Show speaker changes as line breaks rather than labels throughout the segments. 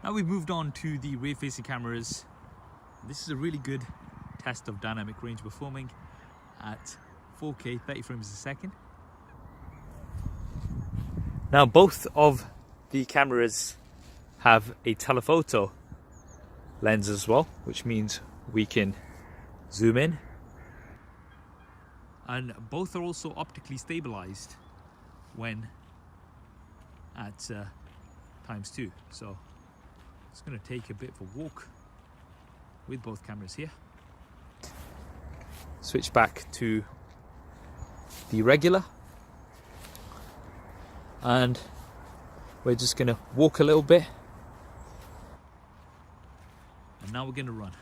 Now we've moved on to the rear-facing cameras. This is a really good test of dynamic range performing at 4K 30 frames a second. Now both of the cameras have a telephoto lens as well, which means we can zoom in, and both are also optically stabilized when at ×2. So it's going to take a bit of a walk with both cameras here. Switch back to the regular, and we're just going to walk a little bit, and now we're going to run.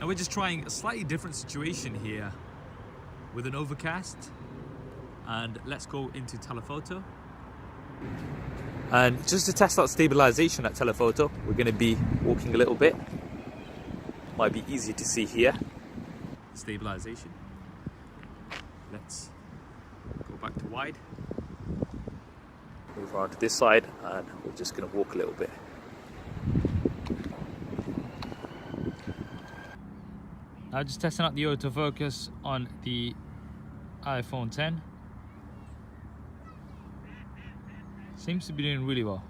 Now we're just trying a slightly different situation here with an overcast, and let's go into telephoto. And just to test out stabilization at telephoto, we're going to be walking a little bit. Might be easy to see here. Stabilization. Let's go back to wide. Move around to this side, and we're just going to walk a little bit. Now just testing out the autofocus on the iPhone 10. Seems to be doing really well.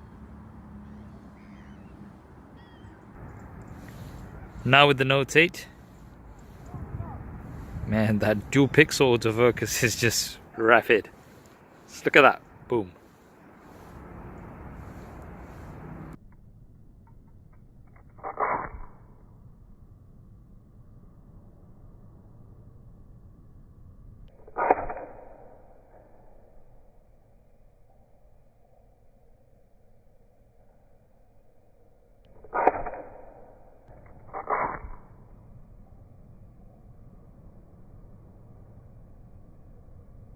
Now with the Note 8. Man, that dual pixel autofocus is just rapid. Just look at that. Boom.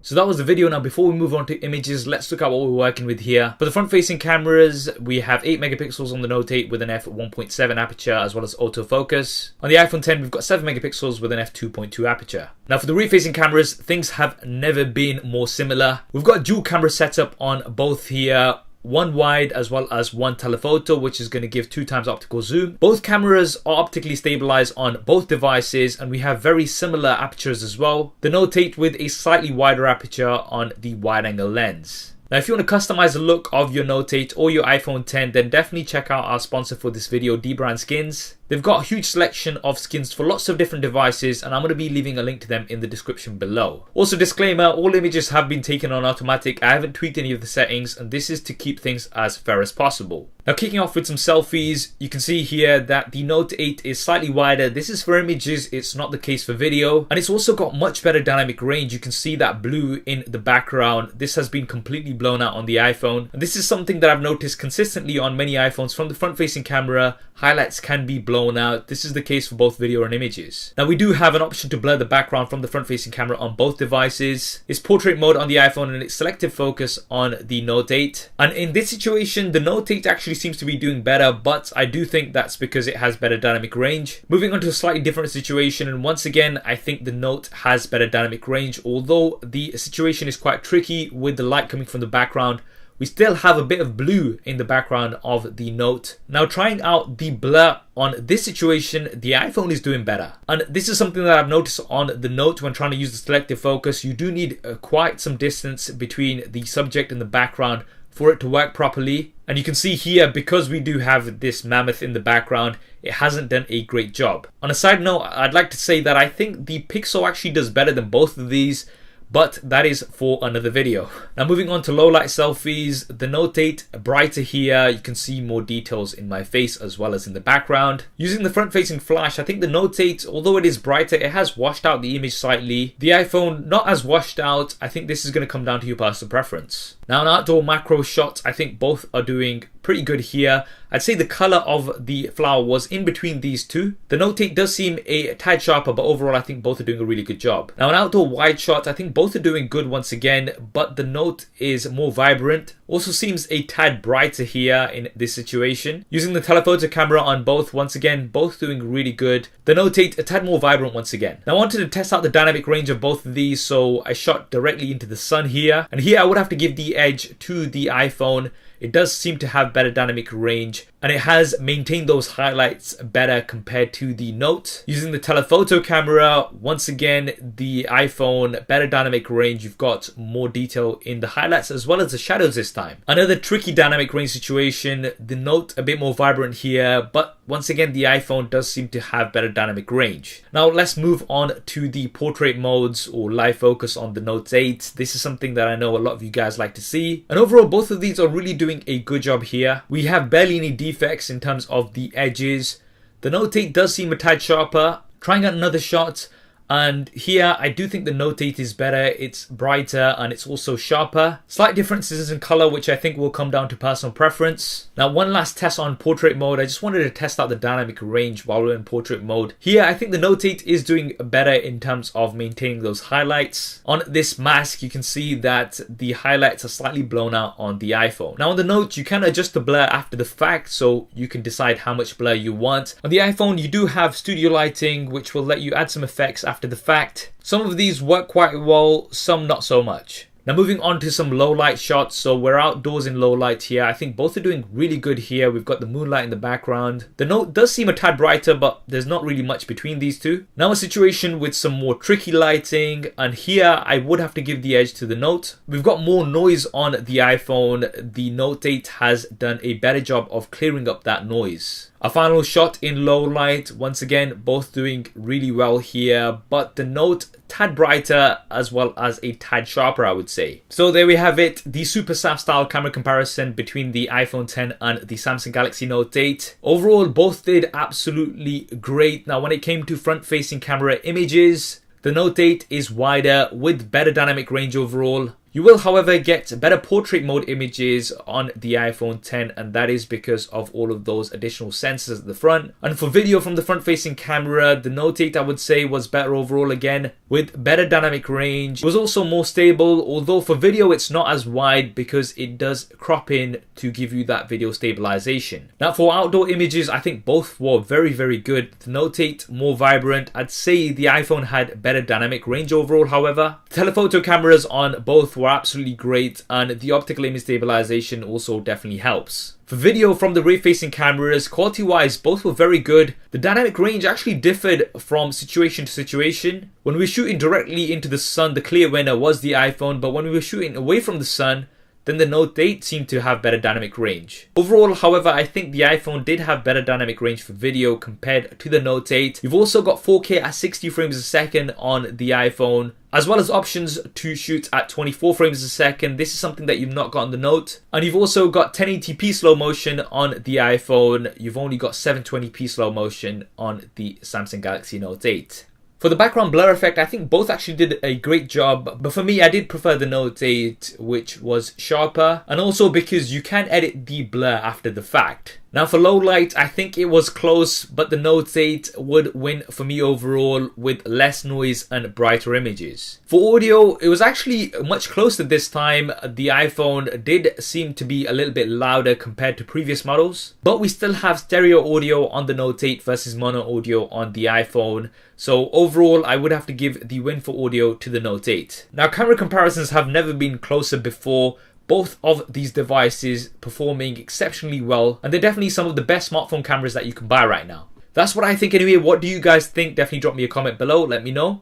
So that was the video. Now before we move on to images, let's look at what we're working with here. For the front facing cameras, we have 8 megapixels on the Note 8 with an f1.7 aperture as well as autofocus. On the iPhone 10 we've got 7 megapixels with an f2.2 aperture. Now for the rear facing cameras, things have never been more similar. We've got a dual camera setup on both here. One wide as well as one telephoto, which is going to give 2x optical zoom. Both cameras are optically stabilized on both devices, and we have very similar apertures as well. The Note 8 with a slightly wider aperture on the wide angle lens. Now if you want to customize the look of your Note 8 or your iPhone 10, then definitely check out our sponsor for this video, dbrand Skins. They've got a huge selection of skins for lots of different devices, and I'm going to be leaving a link to them in the description below. Also disclaimer, all images have been taken on automatic. I haven't tweaked any of the settings, and this is to keep things as fair as possible. Now kicking off with some selfies, you can see here that the Note 8 is slightly wider. This is for images, it's not the case for video. And it's also got much better dynamic range. You can see that blue in the background. This has been completely blown out on the iPhone. And this is something that I've noticed consistently on many iPhones. From the front facing camera, highlights can be blown out. This is the case for both video and images. Now we do have an option to blur the background from the front facing camera on both devices. It's portrait mode on the iPhone and it's selective focus on the Note 8. And in this situation, the Note 8 actually seems to be doing better, but I do think that's because it has better dynamic range. Moving on to a slightly different situation, and once again, I think the Note has better dynamic range, although the situation is quite tricky with the light coming from the background. We still have a bit of blue in the background of the Note. Now trying out the blur on this situation, the iPhone is doing better. And this is something that I've noticed on the Note when trying to use the selective focus. You do need quite some distance between the subject and the background for it to work properly. And you can see here, because we do have this mammoth in the background, it hasn't done a great job. On a side note, I'd like to say that I think the Pixel actually does better than both of these, but that is for another video. Now moving on to low light selfies, the Note 8 brighter here. You can see more details in my face as well as in the background. Using the front facing flash, I think the Note 8, although it is brighter, it has washed out the image slightly. The iPhone not as washed out. I think this is going to come down to your personal preference. Now in outdoor macro shots, I think both are doing pretty good here. I'd say the color of the flower was in between these two. The Note 8 does seem a tad sharper, but overall I think both are doing a really good job. Now, an outdoor wide shot, I think both are doing good once again, but the Note is more vibrant. Also seems a tad brighter here in this situation. Using the telephoto camera on both, once again, both doing really good. The Note 8 a tad more vibrant once again. Now, I wanted to test out the dynamic range of both of these, so I shot directly into the sun here. And here I would have to give the edge to the iPhone. It does seem to have better dynamic range, and it has maintained those highlights better compared to the Note. Using the telephoto camera, once again, the iPhone, better dynamic range. You've got more detail in the highlights as well as the shadows this time. Another tricky dynamic range situation. The Note a bit more vibrant here, but once again, the iPhone does seem to have better dynamic range. Now, let's move on to the portrait modes or live focus on the Note 8. This is something that I know a lot of you guys like to see. And overall, both of these are really doing a good job here. We have barely any defects in terms of the edges. The Note 8 does seem a tad sharper. Trying out another shot, and here I do think the Note 8 is better. It's brighter and it's also sharper. Slight differences in color, which I think will come down to personal preference. Now, one last test on portrait mode. I just wanted to test out the dynamic range while we're in portrait mode. Here I think the Note 8 is doing better in terms of maintaining those highlights. On this mask you can see that the highlights are slightly blown out on the iPhone. Now on the Note you can adjust the blur after the fact, so you can decide how much blur you want. On the iPhone you do have studio lighting, which will let you add some effects after the fact. Some of these work quite well, some not so much. Now moving on to some low light shots. So we're outdoors in low light here. I think both are doing really good here. We've got the moonlight in the background. The Note does seem a tad brighter, but there's not really much between these two. Now a situation with some more tricky lighting, and here I would have to give the edge to the Note. We've got more noise on the iPhone. The Note 8 has done a better job of clearing up that noise. A final shot in low light, once again both doing really well here, but the Note tad brighter as well as a tad sharper, I would say. So there we have it, the super SAF style camera comparison between the iPhone 10 and the Samsung Galaxy Note 8. Overall both did absolutely great. Now when it came to front facing camera images, the Note 8 is wider with better dynamic range overall. You will, however, get better portrait mode images on the iPhone 10, and that is because of all of those additional sensors at the front. And for video from the front-facing camera, the Note 8 I would say was better overall again, with better dynamic range. It was also more stable, although for video it's not as wide because it does crop in to give you that video stabilization. Now for outdoor images, I think both were very, very good. The Note 8 more vibrant. I'd say the iPhone had better dynamic range overall, however. Telephoto cameras on both were absolutely great, and the optical image stabilization also definitely helps. For video from the rear-facing cameras, quality-wise, both were very good. The dynamic range actually differed from situation to situation. When we were shooting directly into the sun, the clear winner was the iPhone, but when we were shooting away from the sun, then the Note 8 seemed to have better dynamic range. Overall, however, I think the iPhone did have better dynamic range for video compared to the Note 8. You've also got 4K at 60 frames a second on the iPhone, as well as options to shoot at 24 frames a second. This is something that you've not got on the Note. And you've also got 1080p slow motion on the iPhone. You've only got 720p slow motion on the Samsung Galaxy Note 8. For the background blur effect, I think both actually did a great job, but for me, I did prefer the Note 8, which was sharper, and also because you can edit the blur after the fact. Now for low light, I think it was close, but the Note 8 would win for me overall with less noise and brighter images. For audio, it was actually much closer this time. The iPhone did seem to be a little bit louder compared to previous models, but we still have stereo audio on the Note 8 versus mono audio on the iPhone. So overall, I would have to give the win for audio to the Note 8. Now camera comparisons have never been closer before. Both of these devices performing exceptionally well, and they're definitely some of the best smartphone cameras that you can buy right now. That's what I think anyway. What do you guys think? Definitely drop me a comment below, let me know.